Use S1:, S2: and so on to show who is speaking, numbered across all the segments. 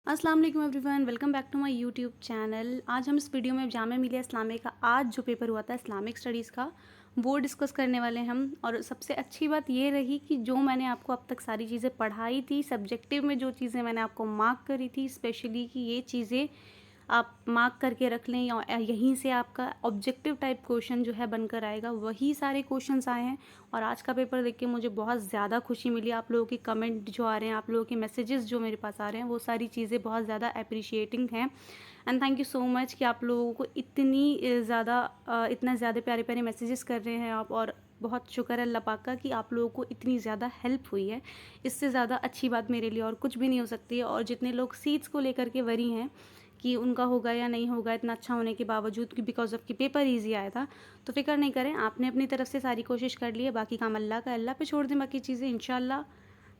S1: अस्सलाम वालेकुम everyone, welcome back to my YouTube channel. आज हम इस वीडियो में जामिया मिलिया इस्लामिया का आज जो पेपर हुआ था इस्लामिक स्टडीज़ का वो डिस्कस करने वाले हैं हम। और सबसे अच्छी बात ये रही कि जो मैंने आपको अब तक सारी चीज़ें पढ़ाई थी, सब्जेक्टिव में जो चीज़ें मैंने आपको मार्क करी थी स्पेशली कि ये चीज़ें आप मार्क करके रख लें या यहीं से आपका ऑब्जेक्टिव टाइप क्वेश्चन जो है बनकर आएगा, वही सारे क्वेश्चंस आए हैं। और आज का पेपर देख के मुझे बहुत ज़्यादा खुशी मिली। आप लोगों के कमेंट जो आ रहे हैं, आप लोगों के मैसेजेस जो मेरे पास आ रहे हैं, वो सारी चीज़ें बहुत ज़्यादा अप्रिशिएटिंग हैं। And thank you so much कि आप लोगों को इतना ज़्यादा प्यारे प्यारे मैसेजेस कर रहे हैं आप। और बहुत शुक्र है अल्लाह पाक का कि आप लोगों को इतनी ज़्यादा हेल्प हुई है। इससे ज़्यादा अच्छी बात मेरे लिए और कुछ भी नहीं हो सकती है। और जितने लोग सीट्स को लेकर के वरी हैं कि उनका होगा या नहीं होगा, इतना अच्छा होने के बावजूद कि बिकॉज ऑफ कि पेपर ईजी आया था, तो फिक्र नहीं करें, आपने अपनी तरफ से सारी कोशिश कर ली है। बाकी काम अल्लाह का, अल्लाह पे छोड़ दें। बाकी चीज़ें इंशाल्लाह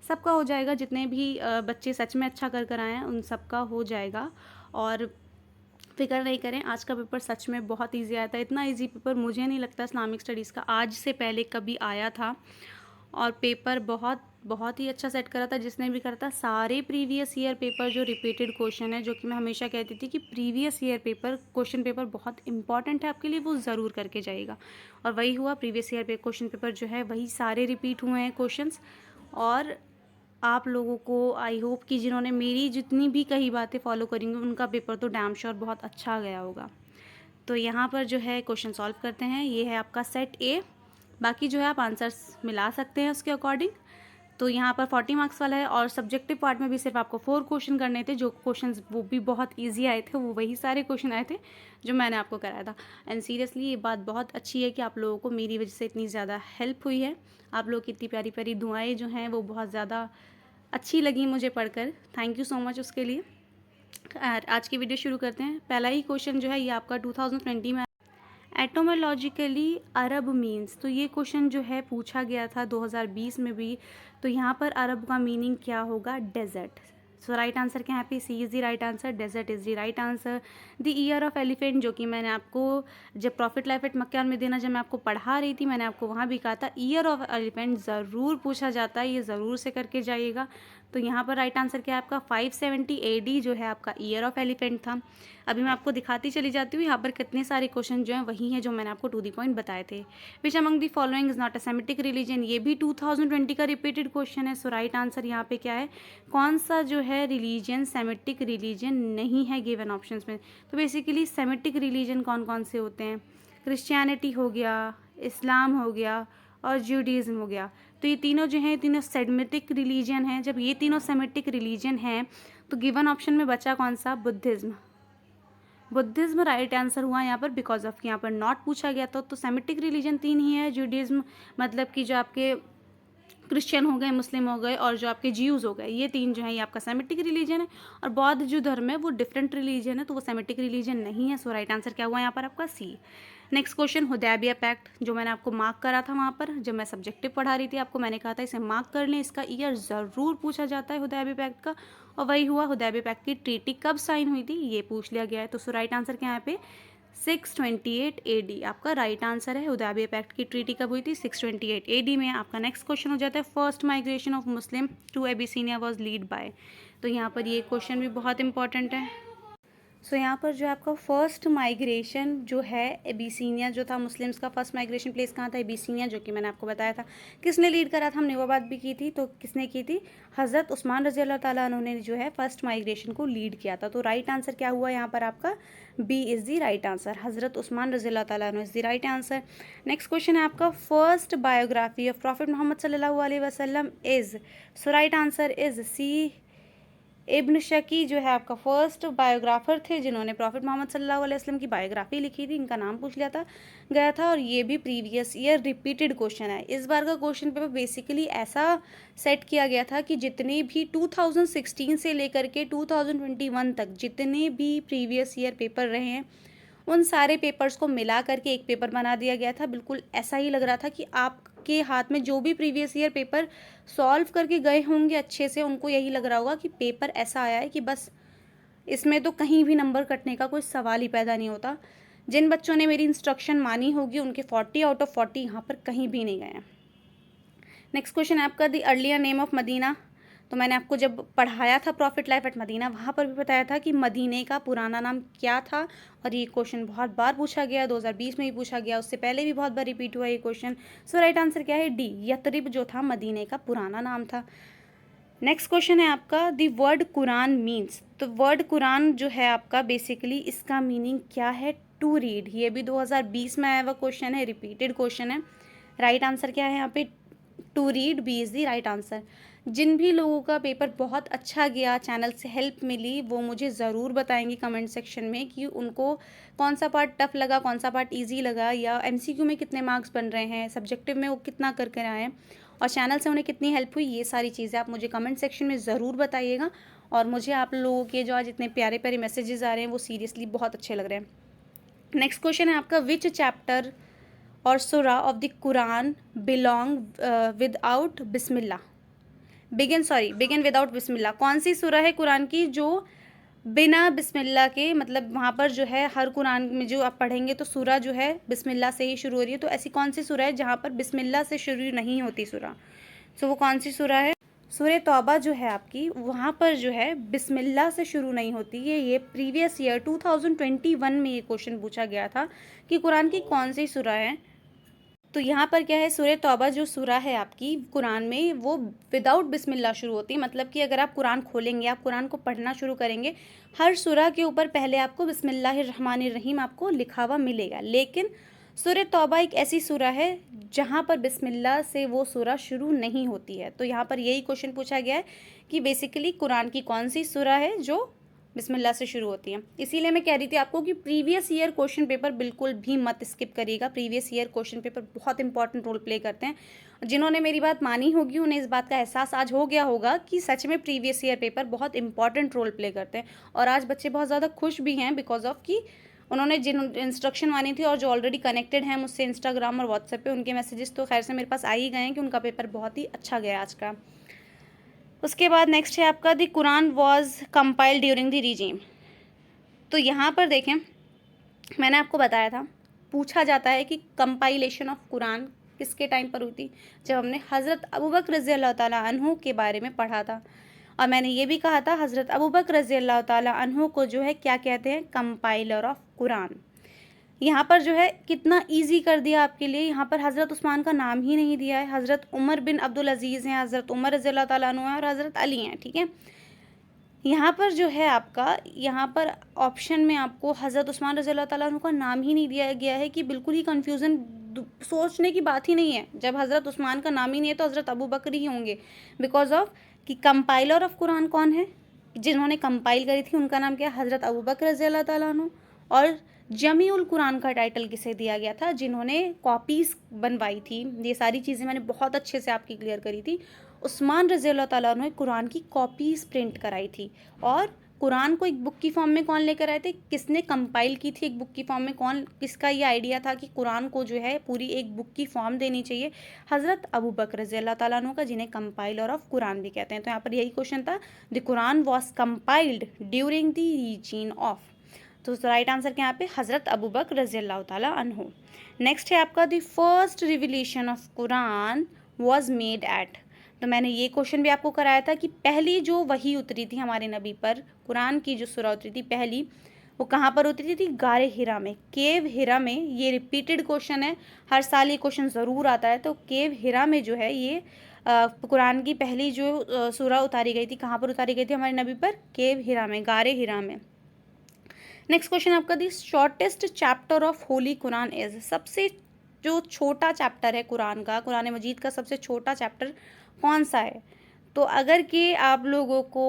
S1: सबका हो जाएगा। जितने भी बच्चे सच में अच्छा कर आए हैं उन सबका हो जाएगा। और फिक्र नहीं करें, आज का पेपर सच में बहुत ईजी आया था। इतना ईजी पेपर मुझे नहीं लगता इस्लामिक स्टडीज़ का आज से पहले कभी आया था। और पेपर बहुत बहुत ही अच्छा सेट करा था जिसने भी करा था। सारे प्रीवियस ईयर पेपर जो रिपीटेड क्वेश्चन है, जो कि मैं हमेशा कहती थी कि previous year paper question paper बहुत इंपॉर्टेंट है आपके लिए, वो ज़रूर करके जाइएगा। और वही हुआ, प्रीवियस ईयर पे क्वेश्चन पेपर जो है वही सारे रिपीट हुए हैं क्वेश्चंस। और आप लोगों को आई होप कि जिन्होंने मेरी जितनी भी कही बातें फॉलो करेंगे उनका पेपर तो डैम श्योर बहुत अच्छा गया होगा। तो यहाँ पर जो है क्वेश्चन सॉल्व करते हैं। ये है आपका सेट ए। बाकी जो है आप आंसर्स मिला सकते हैं उसके अकॉर्डिंग। तो यहाँ पर 40 मार्क्स वाला है। और सब्जेक्टिव पार्ट में भी सिर्फ आपको 4 क्वेश्चन करने थे। जो क्वेश्चंस वो भी बहुत इजी आए थे, वो वही सारे क्वेश्चन आए थे जो मैंने आपको कराया था। एंड सीरियसली ये बात बहुत अच्छी है कि आप लोगों को मेरी वजह से इतनी ज़्यादा हेल्प हुई है। आप लोगों की इतनी प्यारी प्यारी दुआएं जो हैं वो बहुत ज़्यादा अच्छी लगी मुझे पढ़कर। थैंक यू सो मच उसके लिए। आज की वीडियो शुरू करते हैं। पहला ही क्वेश्चन जो है ये आपका 2020 में एटोमोलॉजिकली अरब मीन्स। तो ये क्वेश्चन जो है पूछा गया था 2020 में भी। तो यहाँ पर अरब का मीनिंग क्या होगा? डेजर्ट। सो राइट आंसर क्या है? यहाँ पे C is the right answer, desert is the right answer. The year of elephant, जो कि मैंने आपको जब प्रॉफिट लाइफ एट मक्का में देना जब मैं आपको पढ़ा रही थी, मैंने आपको वहाँ भी कहा था ईयर ऑफ एलिफेंट ज़रूर पूछा जाता है, ये ज़रूर से करके जाइएगा। तो यहाँ पर राइट आंसर क्या है आपका? 570 AD जो है आपका ईयर ऑफ एलिफेंट था। अभी मैं आपको दिखाती चली जाती हूँ यहाँ पर कितने सारे क्वेश्चन जो हैं वही हैं जो मैंने आपको टू दी पॉइंट बताए थे। Which among the following is not a Semitic religion. ये भी 2020 का रिपीटेड क्वेश्चन है। सो राइट आंसर यहाँ पे क्या है? कौन सा जो है रिलीजन सेमिटिक रिलीजन नहीं है गिवन ऑप्शंस में। तो बेसिकली सेमिटिक रिलीजन कौन कौन से होते हैं? क्रिश्चियनिटी हो गया, इस्लाम हो गया और ज्यूडिज़म हो गया। तो ये तीनों जो हैं, तीनों सेमिटिक रिलीजन हैं। जब ये तीनों सेमिटिक रिलीजन हैं तो गिवन ऑप्शन में बचा कौन सा? बुद्धिज़्म। बुद्धिज़्म राइट आंसर हुआ यहाँ पर, बिकॉज ऑफ कि यहाँ पर नॉट पूछा गया था। तो सेमिटिक रिलीजन तीन ही है। जुडिज्म मतलब कि जो आपके क्रिश्चियन हो गए, मुस्लिम हो गए और जो आपके ज्यूज़ हो गए, ये तीन जो है ये आपका सेमिटिक रिलीजन है। और बौद्ध जो धर्म है वो डिफरेंट रिलीजन है, तो वो सेमिटिक रिलीजन नहीं है। सो राइट आंसर क्या हुआ यहाँ पर आपका? सी। नेक्स्ट क्वेश्चन, हुदैबिया पैक्ट, जो मैंने आपको मार्क करा था वहाँ पर जब मैं सब्जेक्टिव पढ़ा रही थी आपको, मैंने कहा था इसे मार्क कर लें, इसका ईयर ज़रूर पूछा जाता है हुदैबिया पैक्ट का। और वही हुआ, हुदैबिया पैक्ट की ट्रीटी कब साइन हुई थी ये पूछ लिया गया है। तो सो राइट आंसर क्या है यहाँ पे? 628 AD आपका राइट आंसर है। हुदैबिया पैक्ट की ट्रीटी कब हुई थी? 628 AD में। आपका नेक्स्ट क्वेश्चन हो जाता है, first migration of Muslim to Abyssinia was lead by. तो यहाँ पर ये क्वेश्चन भी बहुत इंपॉर्टेंट है। सो यहाँ पर जो आपका फर्स्ट माइग्रेशन जो है एबिसीनिया जो था, मुस्लिम्स का फर्स्ट माइग्रेशन प्लेस कहाँ था? एबिसीनिया, जो कि मैंने आपको बताया था। किसने लीड करा था? हमने वो बात भी की थी। तो किसने की थी? हज़रत उस्मान रज़ी अल्लाह ताला अन्हु ने जो है फर्स्ट माइग्रेशन को लीड किया था। तो राइट आंसर क्या हुआ यहाँ पर आपका? B is the right answer. हज़रत उस्मान रज़ी अल्लाह ताला अन्हु is the right answer. Next question है आपका, first biography of prophet Muhammad सल्लल्लाहु अलैहि वसल्लम is. So right answer is C, इब्न शकी जो है आपका फर्स्ट बायोग्राफर थे जिन्होंने प्रॉफिट मोहम्मद सल्लल्लाहु अलैहि वसल्लम की बायोग्राफी लिखी थी। इनका नाम पूछ लिया था गया था। और ये भी प्रीवियस ईयर रिपीटेड क्वेश्चन है। इस बार का क्वेश्चन पेपर बेसिकली ऐसा सेट किया गया था कि जितने भी 2016 से लेकर के 2021 तक जितने भी प्रीवियस ईयर पेपर रहे हैं उन सारे पेपर्स को मिला करके एक पेपर बना दिया गया था। बिल्कुल ऐसा ही लग रहा था कि आपके हाथ में जो भी प्रीवियस ईयर पेपर सॉल्व करके गए होंगे अच्छे से, उनको यही लग रहा होगा कि पेपर ऐसा आया है कि बस इसमें तो कहीं भी नंबर कटने का कोई सवाल ही पैदा नहीं होता। जिन बच्चों ने मेरी इंस्ट्रक्शन मानी होगी उनके 40 आउट ऑफ 40 यहाँ पर कहीं भी नहीं गए हैं। नेक्स्ट क्वेश्चन है आपका, the earlier name of Medina. तो मैंने आपको जब पढ़ाया था प्रॉफिट लाइफ एट मदीना, वहाँ पर भी बताया था कि मदीने का पुराना नाम क्या था, और ये क्वेश्चन बहुत बार पूछा गया, 2020 में भी पूछा गया, उससे पहले भी बहुत बार रिपीट हुआ ये क्वेश्चन। सो राइट आंसर क्या है? डी, यतरिब जो था मदीने का पुराना नाम था। नेक्स्ट क्वेश्चन है आपका, द वर्ड कुरान मीन्स। तो वर्ड कुरान जो है आपका बेसिकली इसका मीनिंग क्या है? To read. ये भी 2020 में आया हुआ क्वेश्चन है, रिपीटेड क्वेश्चन है। राइट आंसर क्या है यहाँ पे? To read, B is the right answer. जिन भी लोगों का पेपर बहुत अच्छा गया, चैनल से हेल्प मिली, वो मुझे ज़रूर बताएंगे कमेंट सेक्शन में कि उनको कौन सा पार्ट टफ लगा, कौन सा पार्ट इजी लगा, या एमसीक्यू में कितने मार्क्स बन रहे हैं, सब्जेक्टिव में वो कितना कर कर आए हैं, और चैनल से उन्हें कितनी हेल्प हुई। ये सारी चीज़ें आप मुझे कमेंट सेक्शन में ज़रूर बताइएगा। और मुझे आप लोगों के जो आज इतने प्यारे प्यारे मैसेजेस आ रहे हैं वो सीरियसली बहुत अच्छे लग रहे हैं। नेक्स्ट क्वेश्चन है आपका, विच चैप्टर और sura of the Quran belong without Bismillah, begin without Bismillah. कौन सी सूरा है कुरान की जो बिना बिस्मिल्लाह के, मतलब वहाँ पर जो है हर कुरान में जो आप पढ़ेंगे तो सूरा जो है बिस्मिल्लाह से ही शुरू हो रही है, तो ऐसी कौन सी सूरा है जहाँ पर बिस्मिल्लाह से शुरू नहीं होती सूरा? सो वो कौन सी सूरा है? सूरह तौबा जो है आपकी, वहाँ पर जो है बिस्मिल्लाह से शुरू नहीं होती है। ये प्रीवियस ईयर 2021 में ये क्वेश्चन पूछा गया था कि कुरान की कौन सी सूरा है। तो यहाँ पर क्या है, सूरह तौबा जो सूरा है आपकी कुरान में, वो विदाउट बिस्मिल्लाह शुरू होती है। मतलब कि अगर आप कुरान खोलेंगे, आप कुरान को पढ़ना शुरू करेंगे, हर सूरा के ऊपर पहले आपको बिस्मिल्लाहिर्रहमानिर्रहीम आपको लिखा हुआ मिलेगा। लेकिन सूरह तौबा एक ऐसी सूरा है जहाँ पर बिस्मिल्लाह से वो सूरा शुरू नहीं होती है। तो यहाँ पर यही क्वेश्चन पूछा गया है कि बेसिकली कुरान की कौन सी सूरा है जो बिस्मिल्लाह से शुरू होती है। इसीलिए मैं कह रही थी आपको कि प्रीवियस ईयर क्वेश्चन पेपर बिल्कुल भी मत स्किप करिएगा। प्रीवियस ईयर क्वेश्चन पेपर बहुत इंपॉर्टेंट रोल प्ले करते हैं। जिन्होंने मेरी बात मानी होगी उन्हें इस बात का एहसास आज हो गया होगा कि सच में प्रीवियस ईयर पेपर बहुत इंपॉर्टेंट रोल प्ले करते हैं। और आज बच्चे बहुत ज़्यादा खुश भी हैं बिकॉज ऑफ कि उन्होंने जिन इंस्ट्रक्शन मानी थी और जो ऑलरेडी कनेक्टेड हैं मुझसे इंस्टाग्राम और व्हाट्सएप पे, उनके मैसेजेस तो खैर से मेरे पास आ ही गए हैं कि उनका पेपर बहुत ही अच्छा गया आज का। उसके बाद नेक्स्ट है आपका, the Quran was compiled during the regime. तो यहाँ पर देखें, मैंने आपको बताया था, पूछा जाता है कि कंपाइलेशन ऑफ कुरान किसके टाइम पर हुई थी, जब हमने हज़रत अबू बकर रज़ी अल्लाह ताला अन्हु के बारे में पढ़ा था। और मैंने ये भी कहा था हज़रत अबू बकर रज़ी अल्लाह ताला अन्हु को जो है क्या कहते हैं? Compiler of Quran. यहाँ पर जो है कितना इजी कर दिया आपके लिए, यहाँ पर हज़रत उस्मान का नाम ही नहीं दिया है। हज़रत उमर बिन अब्दुल अज़ीज़ हैं, हज़रत उमर रज़ी अल्लाह ताला अन्हु हैं, और हज़रत अली हैं, ठीक है। यहाँ पर जो है आपका, यहाँ पर ऑप्शन में आपको हज़रत उस्मान रज़ी अल्लाह ताला अन्हु का नाम ही नहीं दिया गया है कि बिल्कुल ही कन्फ्यूज़न, सोचने की बात ही नहीं है। जब हज़रत उस्मान का नाम ही नहीं है तो हज़रत अबू बकर ही होंगे, बिकॉज ऑफ कि कंपाइलर ऑफ कुरान कौन है, जिन्होंने कंपाइल करी थी उनका नाम क्या है? हज़रत अबू बकर रज़ी अल्लाह ताला अन्हु। और जमीउल कुरान का टाइटल किसे दिया गया था? जिन्होंने कॉपीज़ बनवाई थी। ये सारी चीज़ें मैंने बहुत अच्छे से आपकी क्लियर करी थी। उस्मान रज़ी अल्लाह ताला अन्हु ने कुरान की कॉपीज़ प्रिंट कराई थी। और कुरान को एक बुक की फॉर्म में कौन लेकर आए थे? किसने कंपाइल की थी एक बुक की फॉर्म में? कौन, किसका ये आइडिया था कि कुरान को जो है पूरी एक बुक की फॉर्म देनी चाहिए? हज़रत अबू बकर रज़ी अल्लाह ताला अन्हु का, जिन्हें कंपाइलर ऑफ कुरान भी कहते हैं। तो यहाँ पर यही क्वेश्चन था, the Quran was compiled during the region of. तो राइट आंसर क्या यहाँ पे? हज़रत अबू बकर रज़ी अल्लाह ताला अन्हु। नेक्स्ट है आपका, the first revelation of Quran was made at. तो मैंने ये क्वेश्चन भी आपको कराया था कि पहली जो वही उतरी थी हमारे नबी पर, कुरान की जो सूरा उतरी थी पहली, वो कहाँ पर उतरी थी? गारे हिरा में, केव हिरा में। ये रिपीटेड क्वेश्चन है, हर साल ये क्वेश्चन ज़रूर आता है। तो केव हिरा में जो है ये कुरान की पहली जो सूरा उतारी गई थी, कहाँ पर उतारी गई थी हमारे नबी पर? केव हिरा में, गारे हिरा में। नेक्स्ट क्वेश्चन आपका, दी shortest chapter of Holi Quran is. सबसे जो छोटा चैप्टर है कुरान का, कुरान मजीद का सबसे छोटा चैप्टर कौन सा है? तो अगर कि आप लोगों को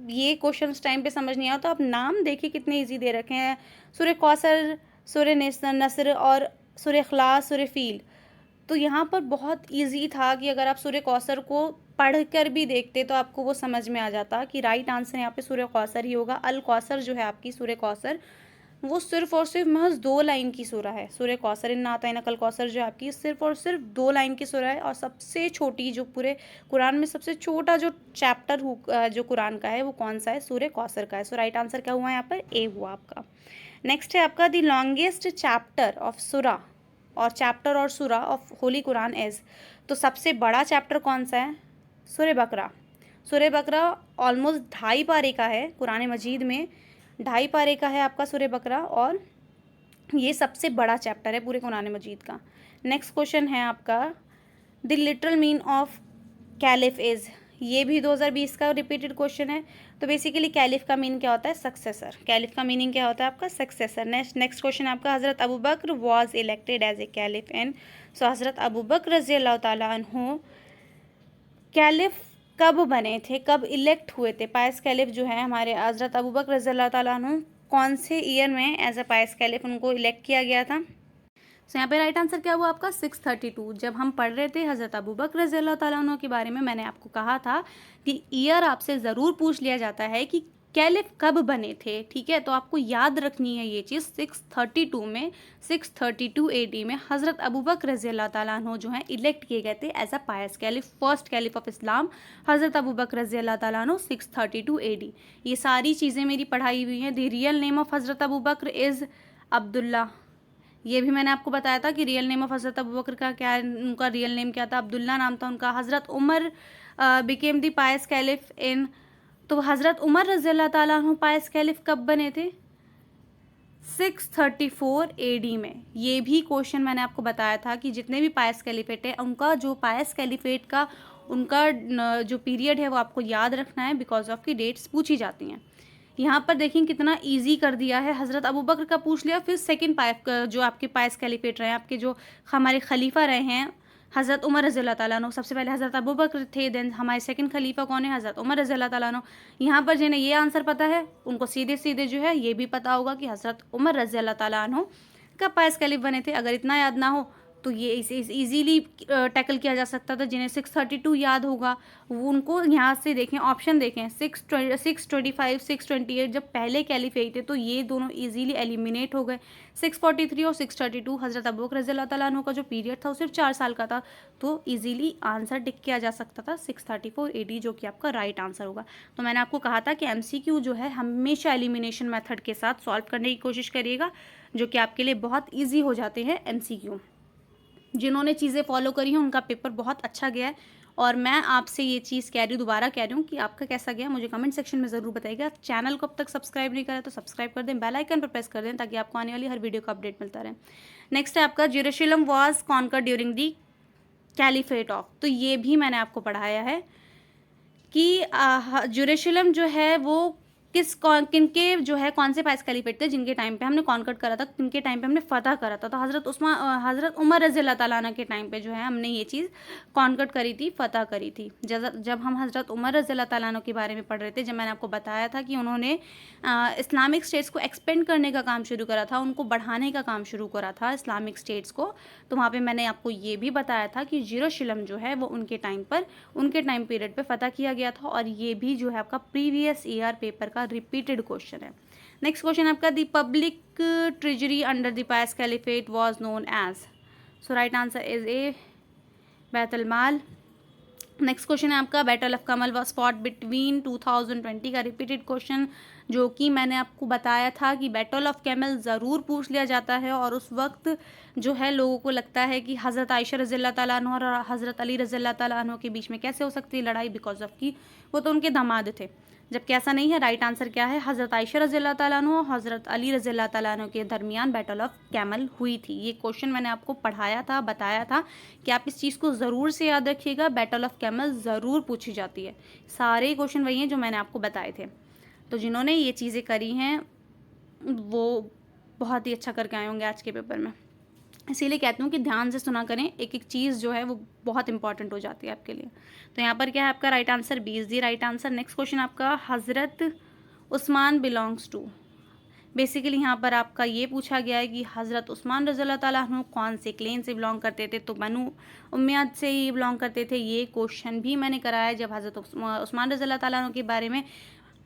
S1: ये क्वेश्चन उस टाइम पे समझ नहीं आया तो आप नाम देखिए कितने इजी दे रखे हैं, सूरह कौसर, सूरह नसर और सूरह इखलास, सूरह फील। तो यहाँ पर बहुत इजी था कि अगर आप सूरह कौसर को पढ़कर भी देखते तो आपको वो समझ में आ जाता कि राइट आंसर यहाँ पे सूरह कौसर ही होगा। अल कौसर जो है आपकी सूरह कौसर, वो सिर्फ और सिर्फ महज 2 लाइन की सूरा है। सूरह कौसर इन्ना अतैना कल कौसर जो आपकी सिर्फ और सिर्फ 2 लाइन की सूरा है, और सबसे छोटी जो पूरे कुरान में सबसे छोटा जो चैप्टर जो कुरान का है वो कौन सा है? सूरह कौसर का है। सो राइट आंसर क्या हुआ यहाँ पर? ए हुआ आपका। नेक्स्ट है आपका, द लॉन्गेस्ट चैप्टर ऑफ सूरा और चैप्टर और sura of Holi Quran is. तो सबसे बड़ा चैप्टर कौन सा है? सूरह बकरा। सूरह बकरा ऑलमोस्ट 2.5 पारे का है, कुरान मजीद में 2.5 पारे का है आपका सूरह बकरा, और ये सबसे बड़ा चैप्टर है पूरे कुरान मजीद का। नेक्स्ट क्वेश्चन है आपका the literal mean of caliph is, ये भी 2020 का रिपीटेड क्वेश्चन है। तो बेसिकली कैलिफ का मीनिंग क्या होता है? सक्सेसर। कैलिफ का मीनिंग क्या होता है आपका? सक्सेसर। नेक्स्ट क्वेश्चन आपका Hazrat Abu Bakr was elected as a caliph and, so Hazrat Abu बकर रज़ी अल्लाह ताला अन्हु कैलिफ कब बने थे, कब इलेक्ट हुए थे? पायस कैलिफ जो है हमारे हज़रत अबू बकर रज़ी अल्लाह ताला अन्हु, कौन से ईयर में एज अ पायस कैलिफ उनको इलेक्ट किया गया था? सो यहाँ पे राइट आंसर क्या हुआ आपका? 632। जब हम पढ़ रहे थे हज़रत अबू बकर रज़ी अल्लाह ताला अन्हु के बारे में, मैंने आपको कहा था कि ईयर आपसे ज़रूर पूछ लिया जाता है कि कैलिफ कब बने थे, ठीक है? तो आपको याद रखनी है ये चीज़। 632 में, 632 AD में हज़रत अबू बकर रज़ी अल्लाह ताला अन्हु जो हैं इलेक्ट किए गए थे as a pious caliph, first caliph of Islam हज़रत अबू बकर रज़ी अल्लाह ताला अन्हु, 632 AD। ये सारी चीज़ें मेरी पढ़ाई हुई हैं। द रियल नेम ऑफ हज़रत अबू बकर इज़ अब्दुल्ला, ये भी मैंने आपको बताया था कि रियल नेम ऑफ हज़रत अबू बकर का क्या, उनका रियल नेम क्या था? अब्दुल्ला नाम था उनका। Hazrat Umar became the pious caliph in, तो हज़रत उमर रज़ी अल्लाह ताला अन्हु पायस कैलिफ कब बने थे? 634 AD में। ये भी क्वेश्चन मैंने आपको बताया था कि जितने भी पायस कैलिफेट है उनका जो पायस कैलिफेट का उनका जो पीरियड है वो आपको याद रखना है, बिकॉज ऑफ की डेट्स पूछी जाती हैं। यहाँ पर देखिए कितना इजी कर दिया है। हज़रत अबू बकर का पूछ लिया, फिर सेकंड जो आपके पायस कैलिफेट रहे हैं, आपके जो हमारे खलीफा रहे हैं हज़रत उमर रज़ी अल्लाह ताला अन्हु, सबसे पहले हज़रत अबू बकर थे, देन हमारे सेकंड खलीफा कौन है? हज़रत उमर रज़ी अल्लाह ताला अन्हु। यहाँ पर जिन्हें ये आंसर पता है उनको सीधे सीधे जो है ये भी पता होगा कि हज़रत उमर रज़ी अल्लाह ताला अन्हु कब पायस कैलिफ बने थे। अगर इतना याद ना हो तो ये इसे ईजीली टैकल किया जा सकता था। जिन्हें 632 याद होगा वो उनको यहाँ से देखें, ऑप्शन देखें 625, 628, जब पहले कैलिफ यही थे तो ये दोनों इजीली एलिमिनेट हो गए। 643 और 632 हज़रत अबू बकर रज़ी अल्लाह ताला अन्हु का जो पीरियड था वो सिर्फ 4 साल का था, तो इजीली आंसर टिक किया जा सकता था 634 AD, जो कि आपका राइट आंसर होगा। तो मैंने आपको कहा था कि MCQ जो है हमेशा एलिमिनेशन मेथड के साथ सॉल्व करने की कोशिश करिएगा, जो कि आपके लिए बहुत ईजी हो जाते हैं MCQ। जिन्होंने चीज़ें फॉलो करी हैं उनका पेपर बहुत अच्छा गया है, और मैं आपसे ये चीज़ दोबारा कह रही हूँ कि आपका कैसा गया मुझे कमेंट सेक्शन में ज़रूर बताइएगा। चैनल को अब तक सब्सक्राइब नहीं करा तो सब्सक्राइब कर दें, बेल आइकन पर प्रेस कर दें ताकि आपको आने वाली हर वीडियो का अपडेट मिलता रहे। नेक्स्ट है आपका Jerusalem was conquered during the caliphate of, तो ये भी मैंने आपको पढ़ाया है कि जेरूशलेम जो है वो किनके जो है कौन से पायस कैलिफेट थे जिनके टाइम पे हमने कॉन्कर्ड करा था, किनके टाइम पे हमने फतह करा था? तो हज़रत उमर रज़ी अल्लाह ताला अन्हु के टाइम पे जो है हमने ये चीज़ कॉन्कर्ड करी थी, फतह करी थी। जब हम हज़रत उमर रज़ी अल्लाह ताला अन्हु के बारे में पढ़ रहे थे, जब मैंने आपको बताया था कि उन्होंने इस्लामिक स्टेट्स को एक्सपेंड करने का काम शुरू करा था, उनको बढ़ाने का काम शुरू करा था इस्लामिक स्टेट्स को, तो वहाँ पर मैंने आपको ये भी बताया था कि जेरूशलेम जो है वो उनके टाइम पीरियड पर फतह किया गया था, और ये भी जो है आपका प्रीवियस ईयर पेपर का रिपीटेड क्वेश्चन है। नेक्स्ट क्वेश्चन आपका the public treasury under the pious caliphate was known as, so right answer is A बैतुल माल। नेक्स्ट क्वेश्चन है आपका battle of camel was fought between 2020 का रिपीटेड क्वेश्चन, जो कि मैंने आपको बताया था कि बैटल ऑफ कैमल ज़रूर पूछ लिया जाता है, और उस वक्त जो है लोगों को लगता है कि हज़रत आयशा रज़ी अल्लाह ताला अन्हा और हज़रत अली रज़ी अल्लाह ताला अन्हा के बीच में कैसे हो सकती है लड़ाई, बिकॉज ऑफ की वो तो उनके दामाद थे, जबकि ऐसा नहीं है। राइट आंसर क्या है? हज़रत आयशा रज़ी अल्लाह ताला अन्हा और हज़रत अली रज़ी अल्लाह ताला अन्हा के दरमियान बैटल ऑफ कैमल हुई थी। ये क्वेश्चन मैंने आपको पढ़ाया था, बताया था कि आप इस चीज़ को ज़रूर से याद रखिएगा, बैटल ऑफ कैमल ज़रूर पूछी जाती है। सारे क्वेश्चन वही हैं जो मैंने आपको बताए थे। तो जिन्होंने ये चीज़ें करी हैं वो बहुत ही अच्छा करके आए होंगे आज के पेपर में, इसीलिए कहती हूँ कि ध्यान से सुना करें, एक एक चीज़ जो है वो बहुत इंपॉर्टेंट हो जाती है आपके लिए। तो यहाँ पर क्या है आपका राइट आंसर? 20 दी राइट आंसर। नेक्स्ट क्वेश्चन आपका हज़रत उस्मान बिलोंग्स टू, बेसिकली यहाँ पर आपका ये पूछा गया है कि हज़रत उस्मान रज़ी अल्लाह ताला अन्हु कौन से क्लेन से बिलोंग करते थे, तो बनु उम्मयद से ही बिलोंग करते थे। ये क्वेश्चन भी मैंने कराया है जब हज़रत उस्मान रज़ी अल्लाह ताला अन्हु के बारे में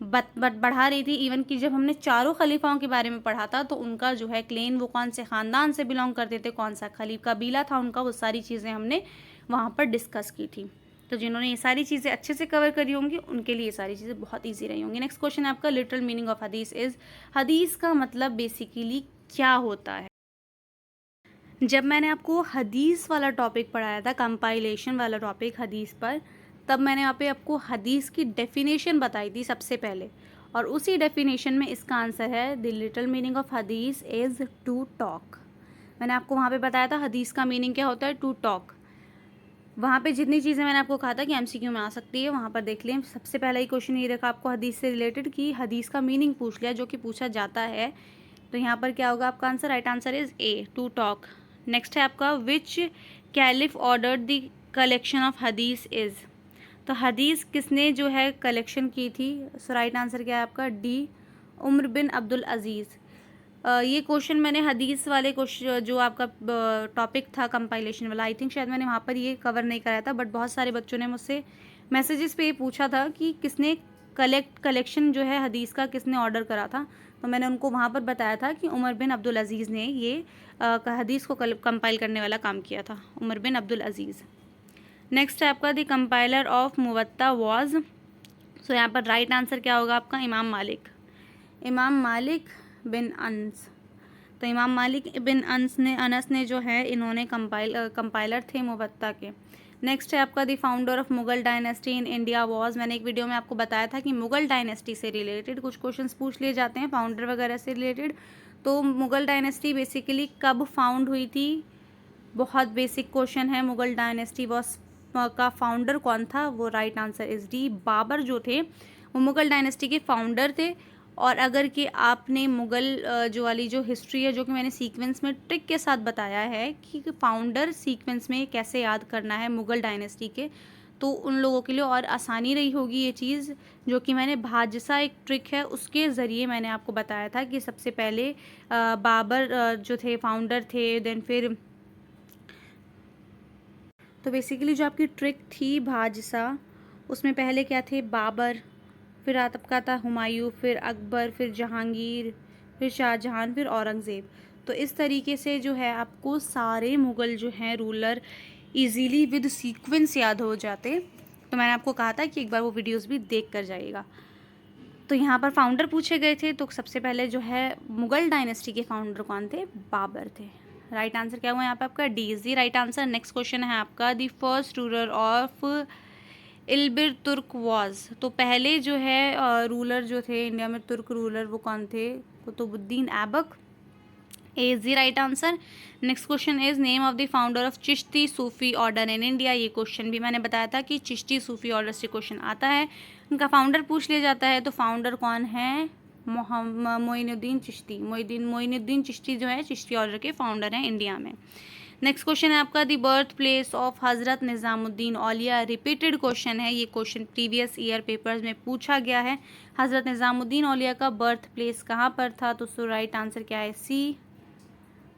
S1: बढ़ा रही थी। इवन कि जब हमने चारों खलीफाओं के बारे में पढ़ा था तो उनका जो है क्लेन वो कौन से ख़ानदान से बिलोंग करते थे, कौन सा खलीफा कबीला था उनका, वो सारी चीज़ें हमने वहाँ पर डिस्कस की थी। तो जिन्होंने ये सारी चीज़ें अच्छे से कवर करी होंगी उनके लिए ये सारी चीज़ें बहुत ईजी रही होंगी। नेक्स्ट क्वेश्चन है आपका literal meaning of hadith is, हदीस का मतलब बेसिकली क्या होता है? जब मैंने आपको हदीस वाला टॉपिक पढ़ाया था, कंपाइलेशन वाला टॉपिक हदीस पर, तब मैंने यहाँ पे आपको हदीस की डेफिनेशन बताई थी सबसे पहले, और उसी डेफिनेशन में इसका आंसर है the little meaning of hadith is to talk. मैंने आपको वहाँ पे बताया था हदीस का मीनिंग क्या होता है, टू टॉक। वहाँ पे जितनी चीज़ें मैंने आपको कहा था कि एमसीक्यू में आ सकती है, वहाँ पर देख लें। सबसे पहला ही क्वेश्चन ये रखा आपको हदीस से रिलेटेड कि हदीस का मीनिंग पूछ लिया, जो कि पूछा जाता है। तो यहाँ पर क्या होगा आपका answer, right answer is A, to talk. Next है आपका which caliph ordered the collection of hadith is. तो हदीस किसने जो है कलेक्शन की थी, सो राइट आंसर क्या है आपका, डी, उमर बिन अब्दुल अजीज़। ये क्वेश्चन मैंने हदीस वाले क्वेश्चन जो आपका टॉपिक था कंपाइलेशन वाला, आई थिंक शायद मैंने वहाँ पर ये कवर नहीं कराया था, बट बहुत सारे बच्चों ने मुझसे मैसेजेस पे ये पूछा था कि किसने कलेक्शन जो है हदीस का किसने ऑर्डर करा था। तो मैंने उनको वहाँ पर बताया था कि उमर बिन अब्दुल अजीज़ ने ये हदीस को कंपाइल करने वाला काम किया था, उमर बिन अब्दुल अजीज़। नेक्स्ट है आपका द कंपाइलर ऑफ मुवत्ता वाज। सो यहाँ पर राइट आंसर क्या होगा आपका, इमाम मालिक, इमाम मालिक बिन अनस। तो इमाम मालिक बिन अनस ने जो है इन्होंने कंपाइलर थे मुवत्ता के। नेक्स्ट है आपका the founder of Mughal dynasty in India was. मैंने एक वीडियो में आपको बताया था कि मुगल डायनेस्टी से रिलेटेड कुछ क्वेश्चंस पूछ लिए जाते हैं, फाउंडर वगैरह से रिलेटेड। तो मुगल डायनेस्टी बेसिकली कब फाउंड हुई थी, बहुत बेसिक क्वेश्चन है। मुगल डायनेस्टी वॉज का फाउंडर कौन था, वो right answer is D, Babur जो थे वो मुगल डायनेस्टी के फाउंडर थे। और अगर कि आपने मुगल जो वाली जो हिस्ट्री है, जो कि मैंने सीक्वेंस में ट्रिक के साथ बताया है कि फाउंडर सीक्वेंस में कैसे याद करना है मुगल डायनेस्टी के, तो उन लोगों के लिए और आसानी रही होगी ये चीज़, जो कि मैंने भाजसा एक ट्रिक है उसके ज़रिए मैंने आपको बताया था कि सबसे पहले बाबर जो थे फाउंडर थे, देन फिर तो बेसिकली जो आपकी ट्रिक थी भाजसा, उसमें पहले क्या थे, बाबर, फिर आपका था हुमायूं, फिर अकबर, फिर जहांगीर, फिर शाहजहां, फिर औरंगज़ेब। तो इस तरीके से जो है आपको सारे मुग़ल जो हैं रूलर इजीली विद सीक्वेंस याद हो जाते। तो मैंने आपको कहा था कि एक बार वो वीडियोस भी देख कर जाइएगा। तो यहाँ पर फाउंडर पूछे गए थे, तो सबसे पहले जो है मुग़ल डायनेस्टी के फाउंडर कौन थे, बाबर थे। राइट आंसर क्या हुआ यहाँ पे आपका, D is the right answer. Next question है आपका द फर्स्ट रूलर ऑफ इल्बिर तुर्क वाज। तो पहले जो है रूलर जो थे इंडिया में, तुर्क रूलर, वो कौन थे, Qutbuddin Aibak, A is the right answer. Next question is name of the founder of Chishti Sufi order in India. ये क्वेश्चन भी मैंने बताया था कि चिश्ती सूफी ऑर्डर से क्वेश्चन आता है, उनका फाउंडर पूछ लिया जाता है। तो फाउंडर कौन है, मोइनुद्दीन चिश्ती। मोइनुद्दीन चिश्ती जो है चिश्ती ऑर्डर के फाउंडर हैं इंडिया में। नेक्स्ट क्वेश्चन है आपका the birth place of Hazrat Nizamuddin Auliya. Repeated question है, ये क्वेश्चन प्रीवियस ईयर पेपर्स में पूछा गया है। हज़रत निज़ामुद्दीन औलिया का बर्थ प्लेस कहाँ पर था, तो सो राइट आंसर क्या है, सी,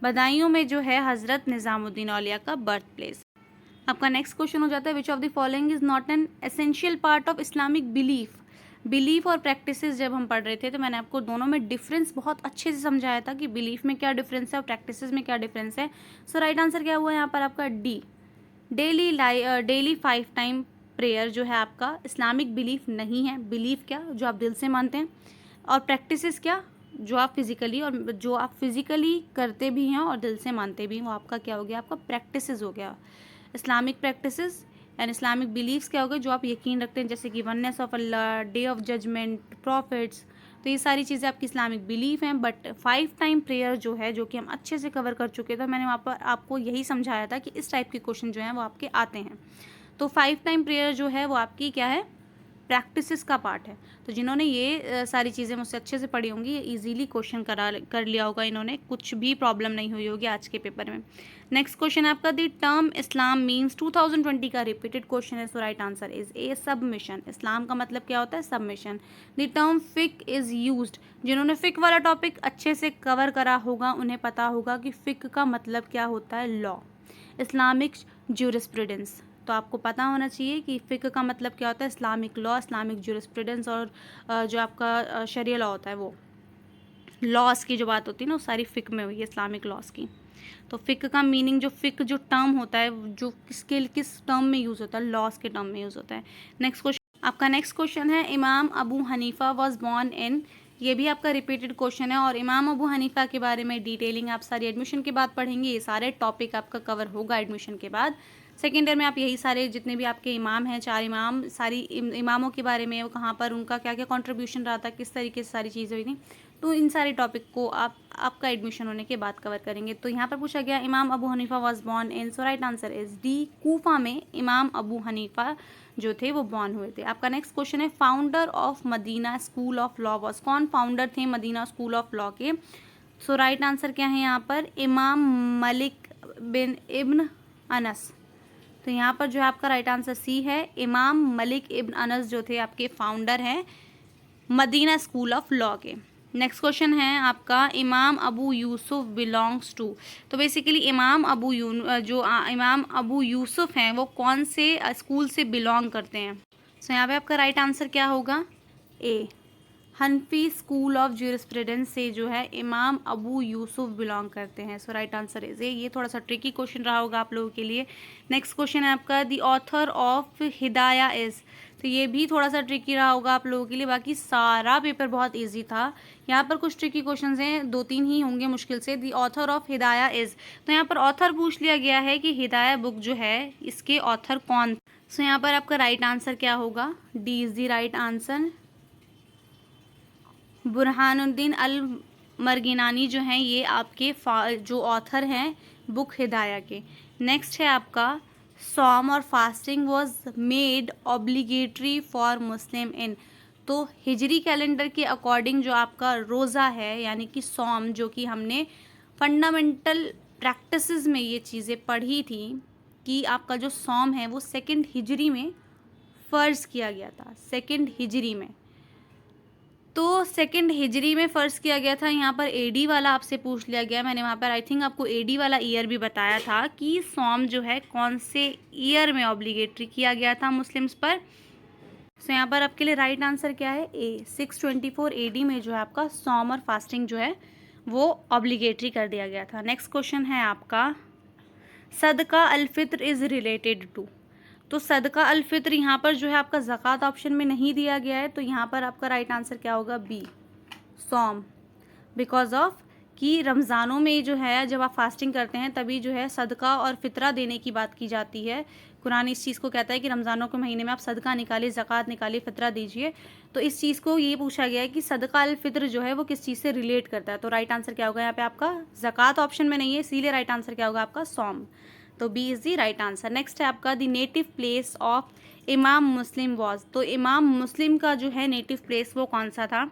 S1: बदायूं में जो है हज़रत निज़ामुद्दीन औलिया का बर्थ प्लेस। आपका नेक्स्ट क्वेश्चन हो जाता है which of the following is not an essential part of Islamic belief. Belief और प्रैक्टिसेस जब हम पढ़ रहे थे तो मैंने आपको दोनों में डिफरेंस बहुत अच्छे से समझाया था कि बिलीफ में क्या डिफरेंस है और प्रैक्टिसेस में क्या डिफरेंस है। सो राइट आंसर क्या हुआ यहाँ पर आपका, डी, डेली 5 टाइम प्रेयर जो है आपका इस्लामिक बिलीफ नहीं है। बिलीफ क्या, जो आप दिल से मानते हैं, और प्रैक्टिसेस क्या, जो आप फिजिकली करते भी हैं और दिल से मानते भी हैं, वो आपका क्या हो गया, आपका प्रैक्टिसेस हो गया। Islamic practices and Islamic beliefs क्या हो गए, जो आप यकीन रखते हैं, जैसे कि oneness of Allah, day of judgement, prophets. तो ये सारी चीज़ें आपकी इस्लामिक बिलीफ हैं। बट 5 टाइम प्रेयर जो है, जो कि हम अच्छे से कवर कर चुके थे, मैंने वहाँ पर आपको यही समझाया था कि इस टाइप के क्वेश्चन जो हैं वो आपके आते हैं। तो 5 टाइम प्रेयर जो है वो आपकी क्या है, प्रैक्टिसेस का पार्ट है। तो जिन्होंने ये सारी चीज़ें मुझसे अच्छे से पढ़ी होंगी, ये इजीली क्वेश्चन कर लिया होगा इन्होंने, कुछ भी प्रॉब्लम नहीं हुई होगी आज के पेपर में। नेक्स्ट क्वेश्चन है आपका द टर्म इस्लाम मीन्स 2020 का रिपीटेड क्वेश्चन है। So right answer is A, submission. इस्लाम का मतलब क्या होता है, submission. The term fiqh is used. जिन्होंने फिक वाला टॉपिक अच्छे से कवर करा होगा उन्हें पता होगा कि फिक का मतलब क्या होता है, लॉ, इस्लामिक ज्यूरिस्प्रूडेंस। तो आपको पता होना चाहिए कि फ़िक का मतलब क्या होता है, इस्लामिक लॉ, इस्लामिक ज्यूरिस्प्रूडेंस, और जो आपका शरिया लॉ होता है, वो लॉस की जो बात होती है ना, वो सारी फ़िक में हुई है, इस्लामिक लॉस की। तो फ़िक का मीनिंग, जो फ़िक जो टर्म होता है, जो किस टर्म में यूज़ होता है, लॉस के टर्म में यूज़ होता है। नेक्स्ट क्वेश्चन, आपका नेक्स्ट क्वेश्चन है इमाम Abu Hanifa was born in. ये भी आपका रिपीटेड क्वेश्चन है, और इमाम अबू हनीफ़ा के बारे में डिटेलिंग आप सारी एडमिशन के बाद पढ़ेंगे। ये सारे टॉपिक आपका कवर होगा एडमिशन के बाद। सेकेंड ईयर में आप यही सारे जितने भी आपके इमाम हैं, 4 इमाम, सारी इमामों के बारे में, वो कहाँ पर उनका क्या क्या कंट्रीब्यूशन रहा था, किस तरीके से सारी चीज़ें हुई थी, तो इन सारे टॉपिक को आपका एडमिशन होने के बाद कवर करेंगे। तो यहाँ पर पूछा गया इमाम Abu Hanifa was born in, so right answer is D, Kufa में इमाम अबू हनीफा जो थे वो बॉर्न हुए थे। आपका नेक्स्ट क्वेश्चन है founder of Medina school of law was, कौन फाउंडर थे मदीना स्कूल ऑफ लॉ के? सो राइट आंसर क्या है यहाँ पर? इमाम मलिक बिन इब्न अनस। तो यहाँ पर जो है आपका राइट आंसर सी है, इमाम मलिक इब्न अनस जो थे आपके फाउंडर हैं मदीना स्कूल ऑफ लॉ के। नेक्स्ट क्वेश्चन है आपका इमाम अबू यूसुफ बिलोंग्स टू, तो बेसिकली इमाम अबू यूसुफ हैं वो कौन से स्कूल से बिलोंग करते हैं? सो यहाँ पे आपका राइट आंसर क्या होगा? ए, हनफी स्कूल ऑफ ज्यूरिस्प्रूडेंस से जो है इमाम अबू यूसुफ बिलोंग करते हैं। सो राइट आंसर इज ए। ये थोड़ा सा ट्रिकी क्वेश्चन रहा होगा आप लोगों के लिए। नेक्स्ट क्वेश्चन है आपका the author of Hidaya is, तो ये भी थोड़ा सा ट्रिकी रहा होगा आप लोगों के लिए, बाकी सारा पेपर बहुत इजी था। यहाँ पर कुछ ट्रिकी क्वेश्चंस हैं, 2-3 ही होंगे मुश्किल से। The author of Hidaya is, तो यहाँ पर ऑथर पूछ लिया गया है कि हिदाया बुक जो है इसके ऑथर कौन। सो यहाँ पर आपका राइट आंसर क्या होगा? D is the right answer. Burhanuddin al Marghinani जो हैं ये आपके जो ऑथर हैं बुक हिदाया के। नेक्स्ट है आपका सॉम और fasting was made obligatory for Muslim in, तो हिजरी कैलेंडर के अकॉर्डिंग जो आपका रोज़ा है यानी कि सॉम, जो कि हमने फंडामेंटल प्रैक्टिसेस में ये चीज़ें पढ़ी थी कि आपका जो सॉम है वो 2nd हिजरी में फ़र्ज़ किया गया था। 2nd हिजरी में, तो 2nd हिजरी में फ़र्ज़ किया गया था। यहाँ पर एडी वाला आपसे पूछ लिया गया, मैंने वहाँ पर आई थिंक आपको एडी वाला ईयर भी बताया था कि सॉम जो है कौन से ईयर में ऑब्लिगेटरी किया गया था मुस्लिम्स पर। सो यहाँ पर आपके लिए राइट आंसर क्या है? ए, 624 एडी में जो है आपका सॉम और फास्टिंग जो है वो ऑब्लिगेटरी कर दिया गया था। नेक्स्ट क्वेश्चन है आपका सदका al Fitr is related to, तो सदका अल फित्र यहाँ पर जो है आपका ज़कात ऑप्शन में नहीं दिया गया है, तो यहाँ पर आपका राइट आंसर क्या होगा? बी, सौम। बिकॉज ऑफ कि रमज़ानों में जो है जब आप फास्टिंग करते हैं तभी जो है सदका और फितरा देने की बात की जाती है। कुरान इस चीज़ को कहता है कि रमज़ानों के महीने में आप सदका निकालिए, ज़कात निकालिए, फितरा दीजिए। तो इस चीज़ को ये पूछा गया है कि सदका अल फित्र जो है वो किस चीज़ से रिलेट करता है, तो राइट आंसर क्या होगा? यहाँ पे आपका ज़कात ऑप्शन में नहीं है, इसीलिए राइट आंसर क्या होगा आपका? सौम। तो B is the right answer. Next है आपका द नेटिव प्लेस ऑफ इमाम मुस्लिम वॉज, तो इमाम मुस्लिम का जो है नेटिव प्लेस वो कौन सा था?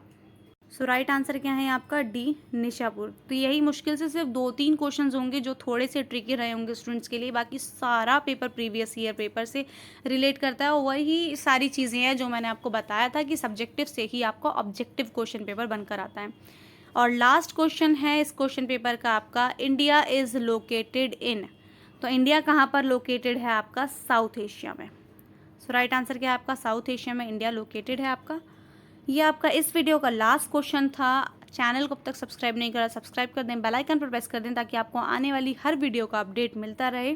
S1: सो राइट आंसर क्या है आपका? D, Nishapur. तो यही मुश्किल से सिर्फ 2-3 क्वेश्चंस होंगे जो थोड़े से ट्रिकी रहे होंगे स्टूडेंट्स के लिए, बाकी सारा पेपर प्रीवियस ईयर पेपर से रिलेट करता है। वही सारी चीज़ें हैं जो मैंने आपको बताया था कि सब्जेक्टिव से ही आपको ऑब्जेक्टिव क्वेश्चन पेपर बनकर आता है। और लास्ट क्वेश्चन है इस क्वेश्चन पेपर का आपका इंडिया इज़ लोकेटेड इन, तो इंडिया कहाँ पर लोकेटेड है आपका? साउथ एशिया में। सो राइट आंसर क्या है आपका? साउथ एशिया में इंडिया लोकेटेड है आपका। ये आपका इस वीडियो का लास्ट क्वेश्चन था। चैनल को अब तक सब्सक्राइब नहीं करा, सब्सक्राइब कर दें, बेल आइकन पर प्रेस कर दें ताकि आपको आने वाली हर वीडियो का अपडेट मिलता रहे।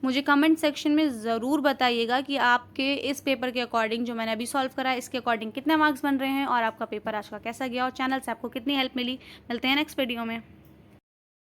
S1: मुझे कमेंट सेक्शन में ज़रूर बताइएगा कि आपके इस पेपर के अकॉर्डिंग जो मैंने अभी सॉल्व करा है इसके अकॉर्डिंग कितने मार्क्स बन रहे हैं और आपका पेपर आज का कैसा गया और चैनल से आपको कितनी हेल्प मिली। मिलते हैं नेक्स्ट वीडियो में।